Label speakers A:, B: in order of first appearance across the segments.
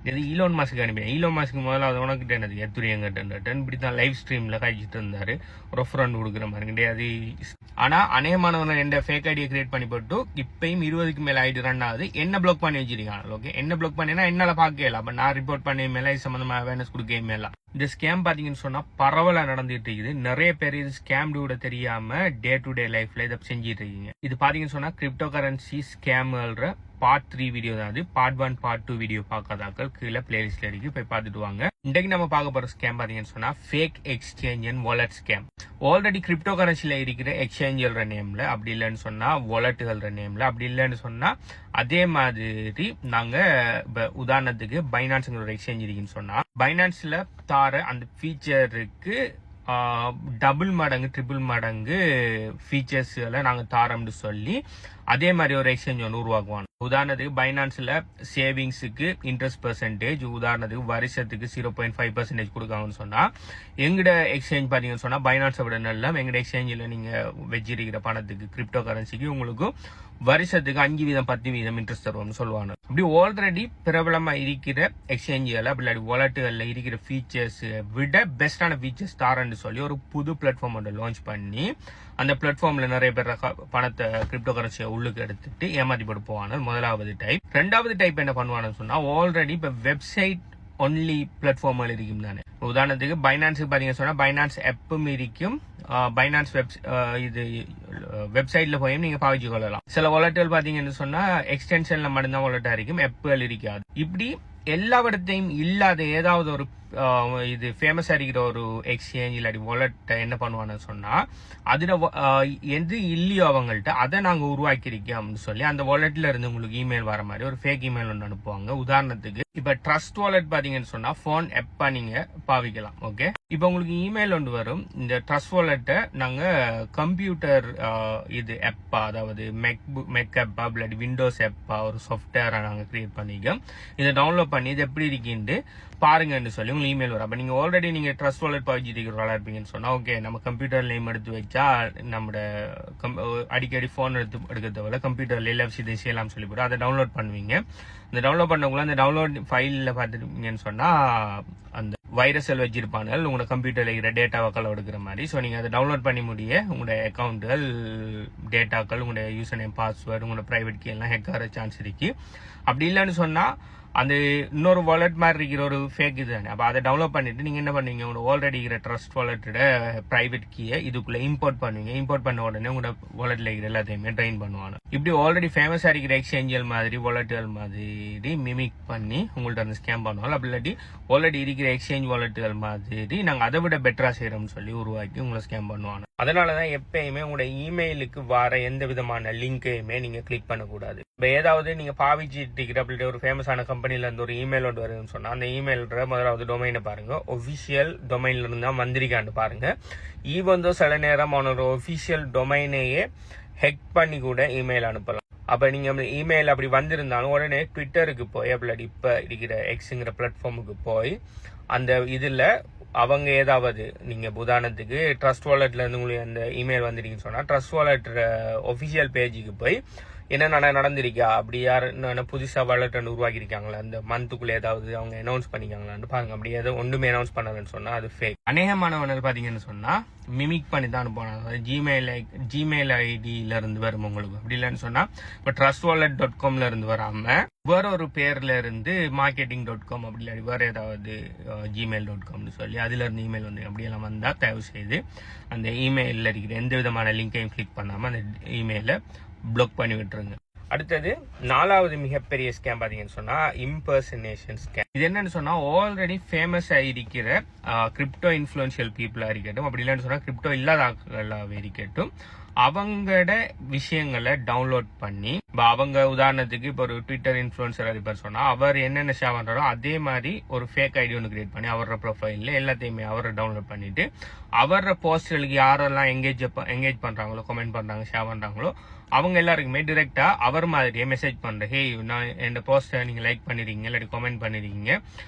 A: இது Elon mask அனுப்பினேன். Elon mask முதல்ல அது உனக்கிட்ட என்னது எத்துரியங்கட்டேன் இப்படி தான் லைவ் ஸ்ட்ரீமில் காய்ச்சிட்டு இருந்தாரு. ரெஃபரண்ட் கொடுக்குற மாதிரி கிடையாது. ஆனால் அநேகமானவங்க எந்த ஃபேக் ஐடியை கிரியேட் பண்ணி போட்டு இப்பயும் 20க்கு மேலே ஆயிட்டு ரன் ஆகுது. என்ன பிளாக் பண்ணி வச்சிருக்காங்க. ஓகே, என்ன பிளாக் பண்ணினா என்னால் பார்க்கல. அப்போ நான் ரிப்போர்ட் பண்ணி மேலே இது சம்மந்தமாக அவேர்னஸ் கொடுக்க மேலே இந்த ஸ்கேம் பார்த்தீங்கன்னு சொன்னால் பரவலாக நடந்துட்டு இருக்குது. நிறைய பேர் இது ஸ்கேம் கூட தெரியாமல் டே டு டே லைஃப்ல இதை செஞ்சிட்டு இருக்கீங்க. இது பார்த்தீங்கன்னு சொன்னால் கிரிப்டோ கரன்சி ஸ்கேம்ன்ற பார்ட் 3 வீடியோ தான் அது. பார்ட் 1 பார்ட் 2 வீடியோ பார்க்காதாக்கள் கீழே பிளேலிஸ்ட்ல இருக்கு, போய் பார்த்துட்டு வாங்க. இன்றைக்கு நம்ம பார்க்க போற ஸ்கேம் பாத்தீங்கன்னு சொன்னா fake exchange and wallet scam. Already கிரிப்டோ கரன்சில இருக்கிற எக்ஸ்சேஞ்சுன்ற நேம்ல, அப்படி இல்லைன்னு சொன்னா வாலெட்டுகள்ற நேம்ல, அப்படி இல்லைன்னு சொன்னா அதே மாதிரி நாங்க உதாரணத்துக்கு பைனான்ஸ்ங்கிற ஒரு எக்ஸ்சேஞ்ச் இருக்குன்னு சொன்னா பைனான்ஸ்ல தார அந்த ஃபீச்சருக்கு டபுள் மடங்கு ட்ரிபிள் மடங்கு ஃபீச்சர்ஸ்களை நாங்கள் தாரோம்னு சொல்லி அதே மாதிரி ஒரு எக்ஸ்சேஞ்ச் ஒன்று உருவாக்குவாங்க. உதாரணத்துக்கு பைனான்ஸ்ல சேவிங்ஸுக்கு இன்ட்ரெஸ்ட் பெர்சன்டேஜ் உதாரணத்துக்கு வருஷத்துக்கு 0.5% கொடுக்காங்கன்னு சொன்னா எங்கட எக்ஸ்சேஞ்ச் பாத்தீங்கன்னு சொன்னா பைனான்ஸை விட நல்லா எங்கட எக்ஸ்சேஞ்சில் நீங்க வச்சிருக்கிற பணத்துக்கு கிரிப்டோ கரன்சிக்கு உங்களுக்கு வருஷத்துக்கு 5% 10% இன்ட்ரெஸ்ட் தருவோம்னு சொல்லுவாங்க. அப்படி ஆல்ரெடி பிரபலமா இருக்கிற எக்ஸ்சேஞ்சுகள் அப்படி வாலெட்டுகள்ல இருக்கிற ஃபீச்சர்ஸ் விட பெஸ்டான ஃபீச்சர்ஸ் தாரன்னு சொல்லி ஒரு புது பிளாட்ஃபார்ம் ஒன்று லான்ச் பண்ணி அந்த பிளாட்ஃபார்ம்ல நிறைய பேர் பணத்தை கிரிப்டோ கரன்சியை உள்ளுக்கு எடுத்துட்டு ஏமாத்தி போட்டு போவாங்க. முதலாவது டைப். ரெண்டாவது டைப் என்ன பண்ணுவான்னு சொன்னா ஆல்ரெடி இப்ப வெப்சைட் ஒன்லி பிளாட்ஃபார்ம்கள் இருக்கும் தானே. உதாரணத்துக்கு பைனான்ஸுக்கு பாத்தீங்கன்னு சொன்னா பைனான்ஸ் ஆப்பும் இருக்கும், பைனான்ஸ் இது வெப்சைட்ல போய் நீங்க பாவிச்சு கொள்ளலாம். சில வாலெட்டுகள் பாத்தீங்கன்னு சொன்னா எக்ஸ்டென்ஷன்ல மட்டும்தான் வாலெட்டா இருக்கும், ஆப்புகள் இருக்காது. இப்படி எல்லாவிடத்தையும் இல்லாத ஏதாவது ஒரு இது ஃபேமஸா இருக்கிற ஒரு எக்ஸ்சேஞ்ச் இல்லாட்டி வாலெட் என்ன பண்ணுவான்னு சொன்னா அதுல எது இல்லையோ அவங்கள்ட்ட அதை நாங்க உருவாக்கியிருக்கோம் அப்படின்னு சொல்லி அந்த வாலெட்ல இருந்து உங்களுக்கு இமெயில் வர மாதிரி ஒரு ஃபேக் இமெயில் ஒன்று அனுப்புவாங்க. உதாரணத்துக்கு இப்ப ட்ரஸ்ட் வாலெட் பாத்தீங்கன்னு சொன்னா போன் ஆப்பா நீங்க பாவிக்கலாம். ஓகே, இப்ப உங்களுக்கு இமெயில் ஒன்று வரும். இந்த ட்ரஸ்ட் வாலெட்டை நாங்க கம்ப்யூட்டர் இது ஆப்பா, அதாவது மெக் ஆப்பா இல்லாட்டி விண்டோஸ் ஆப்பா ஒரு சாஃப்ட்வேரை நாங்க கிரியேட் பண்ணிக்கோம். இதை டவுன்லோட் பண்ணி இது எப்படி இருக்குன்னு பாருங்கன்னு சொல்லி உங்களுக்கு இமெயில் வரும். அப்ப நீங்க ஆல்ரெடி நீங்க ட்ரஸ்ட் வாலெட் பாவிச்சிட்டு இருக்கிற இருப்பீங்கன்னு சொன்னா ஓகே, நம்ம கம்ப்யூட்டர் நேம் எடுத்து வச்சா நம்மளோட அடிக்கடி போன் எடுக்கிறத கம்ப்யூட்டர்ல எல்லா விஷயத்தையும் செய்யலாம் சொல்லி போட்டு அதை டவுன்லோட் பண்ணுவீங்க. இந்த டவுன்லோட் பண்ணவங்கள அந்த டவுன்லோட் ஃபைல்ல பார்த்துட்டீங்கன்னு சொன்னா அந்த வைரஸல் வச்சிருப்பாங்க உங்களோட கம்ப்யூட்டர்ல இருக்கிற டேட்டாக்கள் எடுக்கிற மாதிரி. ஸோ நீங்க அதை டவுன்லோட் பண்ணி முடிய உங்களோட அக்கௌண்ட்டுகள் டேட்டாக்கள் உங்களோட யூசர் நேம் பாஸ்வேர்டு உங்களோட பிரைவேட் கீ எல்லாம் ஹேக் ஆகிற சான்ஸ் இருக்கு. அப்படி இல்லைன்னு சொன்னா அந்த இன்னொரு வாலெட் மாதிரி இருக்கிற ஒரு ஃபேக் இது தானே. அப்போ அதை டவுன்லோட் பண்ணிட்டு நீங்க என்ன பண்ணுவீங்க, உங்களோட ஆல்ரெடி இருக்கிற ட்ரஸ்ட் வாலெட்டோட பிரைவேட் கீயை இதுக்குள்ள இம்போர்ட் பண்ணுவீங்க. இம்போர்ட் பண்ண உடனே உங்களோட வாலெட்ல இருக்கிற எல்லாத்தையுமே ட்ரெயின் பண்ணுவாங்க. இப்படி ஆல்ரெடி ஃபேமஸா இருக்கிற எக்ஸ்சேஞ்சுகள் மாதிரி வாலெட்டுகள் மாதிரி மிமிக் பண்ணி உங்கள்ட்ட அந்த ஸ்கேம் பண்ணுவாங்க. அப்படி இல்லாட்டி ஆல்ரெடி இருக்கிற எக்ஸ்சேஞ்ச் வாலெட்டுகள் மாதிரி நாங்கள் அதை விட பெட்டரா செய்யறோம்னு சொல்லி உருவாக்கி உங்களை ஸ்கேம் பண்ணுவாங்க. அதனாலதான் எப்பயுமே உங்களோட இமெயிலுக்கு வர எந்த விதமான லிங்கையுமே நீங்க கிளிக் பண்ணக்கூடாது. இப்போ ஏதாவது நீங்க பாவிச்சிட்டு அப்படி ஒரு ஃபேமஸான கம்பெனில இருந்து ஒரு இமெயில் ஒன்று வருதுன்னு சொன்னா அந்த இமெயில் முதலாவது டொமைனை பாருங்க, ஒபிஷியல் டொமைன்ல இருந்து தான் வந்திருக்கான்னு பாருங்க. ஈவன் தோ சில நேரம் அவனோட ஒபிஷியல் டொமைனையே ஹெக் பண்ணி கூட இமெயில் அனுப்பலாம். அப்ப நீங்க இமெயில் அப்படி வந்திருந்தாலும் உடனே ட்விட்டருக்கு போய் அப்படி இப்ப இருக்கிற எக்ஸுங்கிற பிளாட்ஃபார்முக்கு போய் அந்த இதுல அவங்க ஏதாவது நீங்க உதாரணத்துக்கு ட்ரஸ்ட் வாலெட்ல இருந்து உங்களுக்கு அந்த இமெயில் வந்துருக்குன்னு சொன்னா ட்ரஸ்ட் வாலெட் ஒபிஷியல் பேஜுக்கு போய் என்ன நடந்திருக்கா, அப்படி யாரு புதுசா வாலெட் உருவாக்கியிருக்காங்களா, அந்த மந்த்துக்குள்ள ஏதாவது அவங்க அனௌன்ஸ் பண்ணிக்காங்களான்னு பாருங்க. அப்படி ஏதோ ஒன்றுமே அனௌன்ஸ் பண்ணலன்னு சொன்னா அது ஃபேக். அநேகமானவர்கள் பாத்தீங்கன்னு சொன்னா மிமிக் பண்ணி தான் அனுப்புவாங்க. ஜிமெயில் ஐடியில இருந்து வரும் உங்களுக்கு. அப்படி இல்லைன்னு சொன்னா இப்போ trustwallet.com இருந்து வராம வேற ஒரு பேர்ல இருந்து marketing.com அப்படி இல்லாட்டி வேற ஏதாவது gmail.comனு சொல்லி அதுல இருந்து இமெயில் வந்து அப்படியெல்லாம் வந்தா தயவு செய்து அந்த இமெயில்ல இருக்கிற எந்த விதமான லிங்கையும் கிளிக் பண்ணாம அந்த இமெயில பிளாக் பண்ணி விட்டுருங்க. அடுத்தது 4வது மிகப்பெரிய ஸ்கேம் பாத்தீங்கன்னு சொன்னா இம்பர்சனேஷன் ஸ்கேம். இது என்னன்னு சொன்னா ஆல்ரெடி ஃபேமஸ் ஆயிருக்கிற கிரிப்டோ இன்ஃபுளுன்ஷியல் பீப்புளா இருக்கட்டும், அப்படி இல்லைன்னு சொன்னா கிரிப்டோ இல்லாத ஆட்களாவே இருக்கட்டும், அவங்களோட விஷயங்களை டவுன்லோட் பண்ணி அவங்க உதாரணத்துக்கு இப்போ ஒரு ட்விட்டர் இன்ஃபுளுன்சர் இருப்பார் சொன்னா அவர் என்னென்ன ஷேர் பண்றாரோ அதே மாதிரி ஒரு ஃபேக் ஐடி ஒன்று கிரியேட் பண்ணி அவரோட ப்ரொஃபைல்ல எல்லாத்தையுமே அவரை டவுன்லோட் பண்ணிட்டு அவரோட போஸ்டர்களுக்கு யாரெல்லாம் எங்கேஜ் பண்றாங்களோ, கமெண்ட் பண்றாங்க, ஷேர் பண்றாங்களோ அவங்க எல்லாருக்குமே டிரெக்டா அவர் மாதிரியே மெசேஜ் பண்றேன், ஹே நான் என் போஸ்ட்டை நீங்க லைக் பண்ணிருக்கீங்க இல்லாட்டி கமெண்ட் பண்ணிருக்கீங்க,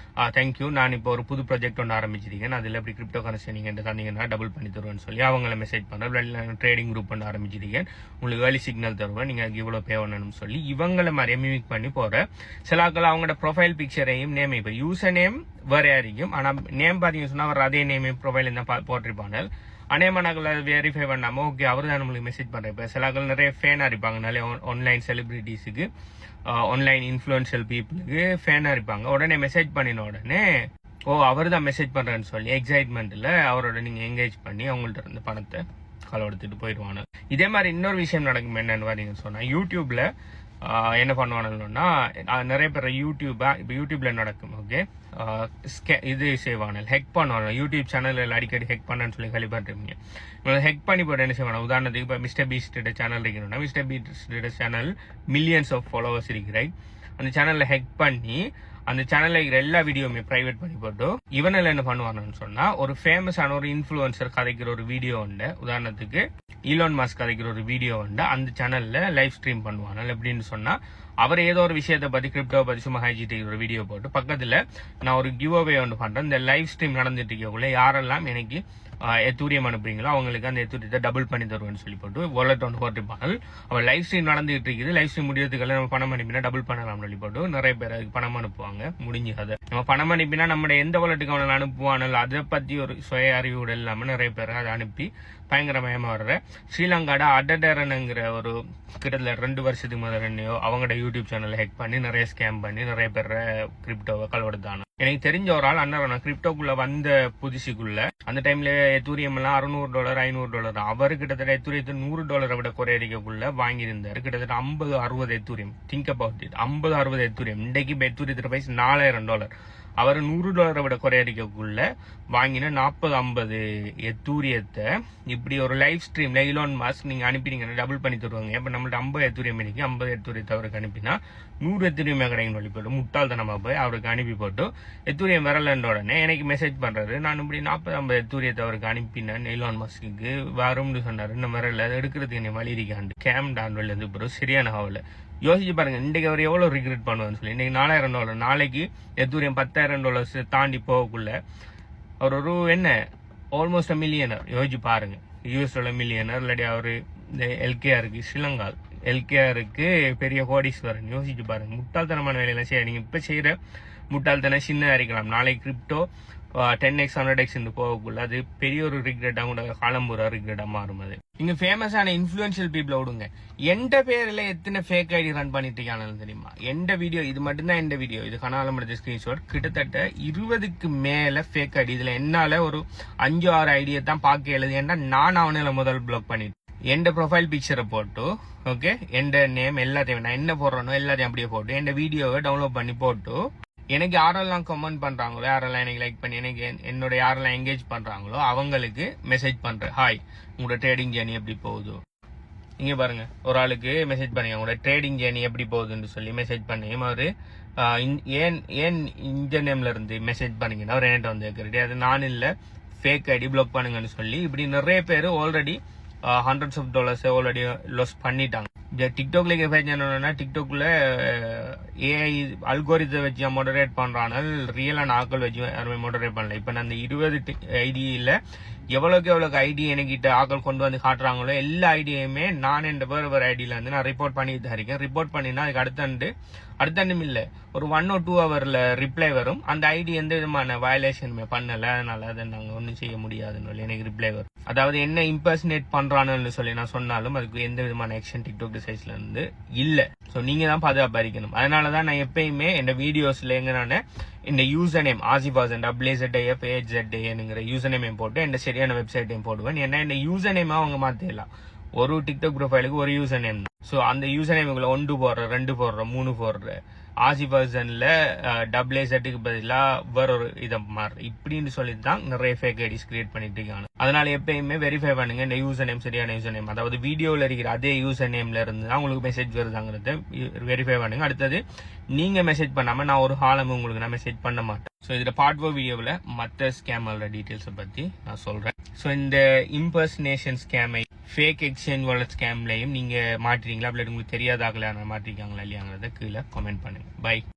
A: தேங்க்யூ, நான் இப்போ ஒரு புது ப்ராஜெக்ட் ஒன்று ஆரம்பிச்சிருக்கேன், அதில் எப்படி கிரிப்டோ கரன்சி நீங்க தந்தீங்கன்னா டபுள் பண்ணி தருவேன்னு சொல்லி அவங்கள மெசேஜ் பண்றேன், ட்ரேடிங் குரூப் ஒன்று ஆரம்பிச்சிருக்கேன், உங்களுக்கு வேலி சிக்னல் தருவேன், நீங்க இவ்வளவு பே பண்ணணும்னு சொல்லி இவங்கள மாதிரி மிமிக் பண்ணி போற சிலாக்கள் அவங்களோட ப்ரொஃபைல் பிக்சரையும் நேம், இப்போ யூசர் நேம் வேற யாரையும், ஆனா நேம் பாத்தீங்கன்னு சொன்னா அவர் அதே நேம் ப்ரொஃபைல் தான் போட்டிருப்பாங்க. அநேகமானங்களை வெரிஃபை பண்ணாம ஓகே அவர் தான் நம்மளுக்கு மெசேஜ் பண்றேன். இப்போ சிலாக்கள் நிறைய ஃபேனா இருப்பாங்க, நிறைய ஆன்லைன் செலிபிரிட்டிஸுக்கு, ஆன்லைன் இன்ஃபுளுன்ஷியல் பீப்புளுக்கு ஃபேனா இருப்பாங்க. உடனே மெசேஜ் பண்ணின உடனே அவர் தான் மெசேஜ் பண்றேன்னு சொல்லி எக்ஸைட்மெண்ட்ல அவரோட நீங்க என்கேஜ் பண்ணி அவங்கள்ட்ட இருந்து பணத்தை எடுத்துட்டு போயிடுவாங்க. இதே மாதிரி இன்னொரு விஷயம் நடக்கும் என்னன்னு பாத்தீங்கன்னு சொன்னா, யூடியூப்ல என்ன பண்ணுவானுன்னா நிறைய பேர் யூடியூப்ல நடக்கும், ஓகே இது செய்வானு ஹெக் பண்ணுவாங்க, யூடியூப் சேனல் அடிக்கடி ஹெக் பண்ணு சொல்லி கழிப்பட்டுருப்பீங்க. ஹெக் பண்ணி போட்டு என்ன செய்வாங்க, உதாரணத்துக்கு இப்போ மிஸ்டர் பீஸ்ட் சேனல் இருக்கணும்னா Mr Beast channel millions of followers இருக்கிற அந்த சேனல்ல ஹெக் பண்ணி அந்த சேனல்ல இருக்கிற எல்லா வீடியோவுமே பிரைவேட் பண்ணி போட்டு இவனில் என்ன பண்ணுவானுன்னு சொன்னா, ஒரு ஃபேமஸான ஒரு இன்ஃபுளுசர் கதைக்கிற ஒரு வீடியோ உண்டு, உதாரணத்துக்கு ஈலான் மஸ்க் கதைக்கிற ஒரு வீடியோ உண்டு, அந்த சேனல்ல லைவ் ஸ்ட்ரீம் பண்ணுவாங்க. எப்படின்னு சொன்னா, அவர் ஏதோ ஒரு விஷயத்தை பத்தி கிரிப்டோ பத்தி சும்மா ஹைஜிட்டு ஒரு வீடியோ போட்டு பக்கத்துல நான் ஒரு கிவ் அவே ஒன்று பண்றேன், இந்த லைவ் ஸ்ட்ரீம் நடந்துட்டு இருக்கக்குள்ள யாரெல்லாம் எனக்கு எத்தூரியம் அனுப்புறீங்களோ அவங்களுக்கு அந்த எத்தூரியத்தை டபுள் பண்ணி தருவேன்னு சொல்லி போட்டு வாலெட் ஒன்று போட்டுருப்பாங்க. அவள் லைவ் ஸ்ட்ரீம் நடந்துட்டு இருக்குது, லைவ் ஸ்ட்ரீம் முடியறதுக்குள்ள நம்ம பணம் அனுப்பினா டபுள் பண்ணலாம் சொல்லி போட்டு நிறைய பேர் அதுக்கு பணம் அனுப்புவாங்க. முடிஞ்சு அதை நம்ம பணம் அனுப்பினா நம்ம எந்த வாலெட்டுக்கு அவனை அனுப்புவானல் அதை பத்தி ஒரு சுய அறிவோடு இல்லாம நிறைய பேர் அதை அனுப்பி பயங்கரமயமா வர்ற ஸ்ரீலங்காட அடடரனுங்கிற ஒரு கிட்டத்தட்ட 2 வருஷத்துக்கு முதல்லையோ அவங்களோட யூடியூப் சேனலை ஹெக் பண்ணி நிறைய ஸ்கேம் பண்ணி நிறைய பேர் கிரிப்டோவை கலவெடுத்தானு. எனக்கு தெரிஞ்ச ஒரு ஆள் அண்ணன் கிரிப்டோக்குள்ள வந்த புதுசுக்குள்ள அந்த டைம்ல எத்தூரியம் எல்லாம் $600 $500 அவரு கிட்டத்தட்ட எத்தூரியத்தை $100 விட குறையடிக்கக்குள்ள வாங்கியிருந்தாரு. கிட்டத்தட்ட 50-60 Ethereum. Think about it, 50-60 Ethereum. இன்றைக்கு எத்தூரியத்தோட பிரைஸ் $4000. அவர் $100 விட குறையடிக்கக்குள்ள வாங்கின 40-50 எத்தூரியத்தை இப்படி ஒரு லைவ் ஸ்ட்ரீம்ல ஈலான் மஸ்க் நீங்க அனுப்பினீங்கன்னா டபுள் பண்ணி தருவாங்க. இப்ப நம்மள்ட்ட 50 எத்தூரியம் இன்னைக்கு 50 எத்தூரியத்தை அவருக்கு அனுப்பினா 100 எத்தூரியமே கிடைக்கும் சொல்லி போட்டு முட்டாள்தனமா போய் அவருக்கு அனுப்பி போட்டு எத்தூரியம் வரலன்ற உடனே எனக்கு மெசேஜ் பண்றாரு, நான் இப்படி 40-50 எத்தூரியத்தை அவருக்கு அனுப்பினேன் ஈலான் மஸ்க்கு வரும்னு சொன்னாரு, இந்த வரல அதை எடுக்கிறதுக்கு என்ன வழி இருக்காண்டு கேம் டான்வெல் இருந்து பிறகு சரியான ஆகல. யோசிச்சு பாருங்க, இன்றைக்கு அவர் எவ்வளவு ரிக்ரெட் பண்ணுவான்னு சொல்லி. இன்னைக்கு $4000, நாளைக்கு எத்தூரியம் $10,000 தாண்டி போகக்குள்ள அவர் ஒரு என்ன ஆல்மோஸ்ட் மில்லியனர். யோசிச்சு பாருங்க, US மில்லியனர் இல்லாட்டி அவரு இந்த எல்கேஆருக்கு ஸ்ரீலங்கா எல்கேஆருக்கு பெரிய கோடீஸ்வரன். யோசிச்சு பாருங்க, முட்டாள்தனமான வேலையெல்லாம் செய்ய நீங்க இப்ப செய்யற முட்டாள்தனம் சின்ன அறிக்கலாம், நாளைக்கு கிரிப்டோ 10x 100x போகக்குள்ள அது பெரிய ஒரு ரிக்ரெட்டா கூட காலம்பூரா ரிக்ரெட்டா மாறும். அது நீங்க ஃபேமஸான இன்ஃபுளுன்ஷியல் பீப்புள விடுங்க, எந்த பேர்ல எத்தனை ஃபேக் ஐடி ரன் பண்ணிட்டு இருக்கானு தெரியுமா? எந்த வீடியோ இது மட்டும்தான், எந்த வீடியோ இது கனாலம் எடுத்த ஸ்கிரீன்ஷாட் கிட்டத்தட்ட 20க்கு மேல ஃபேக் ஐடி. இதுல என்னால ஒரு 5-6 ஐடியை தான் பார்க்க எழுது, ஏன்னா நான் அவனால முதல் பிளாக் பண்ணிட்டு எந்த ப்ரொஃபைல் பிக்சரை போட்டு ஓகே எந்த நேம் எல்லாத்தையும் நான் என்ன போடுறனோ எல்லாத்தையும் அப்படியே போட்டு எந்த வீடியோவை டவுன்லோட் பண்ணி போட்டு எனக்கு யாரெல்லாம் கமெண்ட் பண்றாங்களோ, யாரெல்லாம் எனக்கு லைக் பண்ணி எனக்கு என்னோட யாரெல்லாம் என்கேஜ் பண்றாங்களோ அவங்களுக்கு மெசேஜ் பண்றேன், ஹாய் உங்களோட ட்ரேடிங் ஜேர்னி எப்படி போகுது. இங்க பாருங்க, ஒரு ஆளுக்கு மெசேஜ் பண்ணி உங்களோட ட்ரேடிங் ஜேர்னி எப்படி போகுதுன்னு சொல்லி மெசேஜ் பண்ணி அவரு ஏன் இந்த நேம்ல இருந்து மெசேஜ் பண்ணீங்கன்னா அவர் என்கிட்ட வந்து கேட்கறது, அது நான் இல்ல ஃபேக் ஐடி பிளாக் பண்ணுங்கன்னு சொல்லி இப்படி நிறைய பேர் already hundreds of dollars already loss பண்ணிட்டாங்க. டிக்டாக்ல என்னன்னா டிக்டாக்ல ஏஐ அல்கோரித்தை வச்சு மோடரேட் பண்றாங்க, ரியலான ஆக்கள் வச்சு யாருமே மோடரேட் பண்ணல. இப்ப நான் அந்த 20 ஐடியில எவ்வளவுக்கு ஐடி என்கிட்ட ஆக்கள் கொண்டு வந்து காட்டுறாங்களோ எல்லா ஐடியுமே நான் என்ற வேறு ஐடியில வந்து நான் ரிப்போர்ட் பண்ணிட்டு தான் இருக்கேன். ரிப்போர்ட் பண்ணினா அதுக்கு அடுத்தண்டும் இல்ல ஒரு 1 or 2 ஹவர்ல ரிப்ளை வரும். அந்த ஐடி எந்த விதமான வயலேஷனுமே பண்ணல, அதனால அதை நாங்க ஒன்றும் செய்ய முடியாதுன்னு எனக்கு ரிப்ளை வரும். அதாவது என்ன இம்பர்சனேட் பண்றான்னு சொல்லி நான் சொன்னாலும் அதுக்கு எந்த விதமான ஆக்ஷன் டிக்டாக் சைஸ்ல இருந்து இல்ல. சோ நீங்க தான் பாதுகாப்பா இருக்கணும். அதனாலதான் நான் எப்பயுமே இந்த வீடியோஸ்ல எங்க இந்த யூசர் நேம் ஆசிபாசன் AZAFAHZANங்கிற யூசர் நேம் போட்டு இந்த சரியான வெப்சைட்டையும் போடுவேன். ஏன்னா இந்த யூசர் நேமா அவங்க மாத்திடலாம். ஒரு டிக்டாக் ப்ரொஃபைலுக்கு ஒரு யூசர் நேம் தான். சோ அந்த யூசர் நேம் 1 போடுற 2 போடுற 3 போடுற ஆசிபாசன்ல AZக்கு பதிலா வேற ஒரு இதை மாறு இப்படின்னு சொல்லிதான் நிறைய ஃபேக் ஐடிஸ் கிரியேட் பண்ணிட்டு இருக்காங்க. அதனால எப்பயுமே வெரிஃபை பண்ணுங்க இந்த யூசர் நேம் சரியான யூசர் நேம், அதாவது வீடியோல இருக்கிற அதே யூசர் நேம்ல இருந்து தான் உங்களுக்கு மெசேஜ் வருதாங்கிறத வெரிஃபை பண்ணுங்க. அடுத்தது நீங்க மெசேஜ் பண்ணாம நான் ஒரு ஹாலம் உங்களுக்கு நான் மெசேஜ் பண்ண மாட்டேன். ஸோ இதில் பார்ட் 4 வீடியோவில் மற்ற ஸ்கேமோட டீட்டெயில்ஸை பற்றி நான் சொல்கிறேன். ஸோ இந்த இம்பர்சனேஷன் ஸ்கேமை ஃபேக் எக்ஸ்சேஞ்ச் வாலெட் ஸ்கேம்லையும் நீங்கள் மாட்டுறீங்களா, அப்படி உங்களுக்கு தெரியாதாங்களா மாட்டிருக்காங்களா இல்லையாங்கிறத கீழே கமெண்ட் பண்ணுங்கள். பை.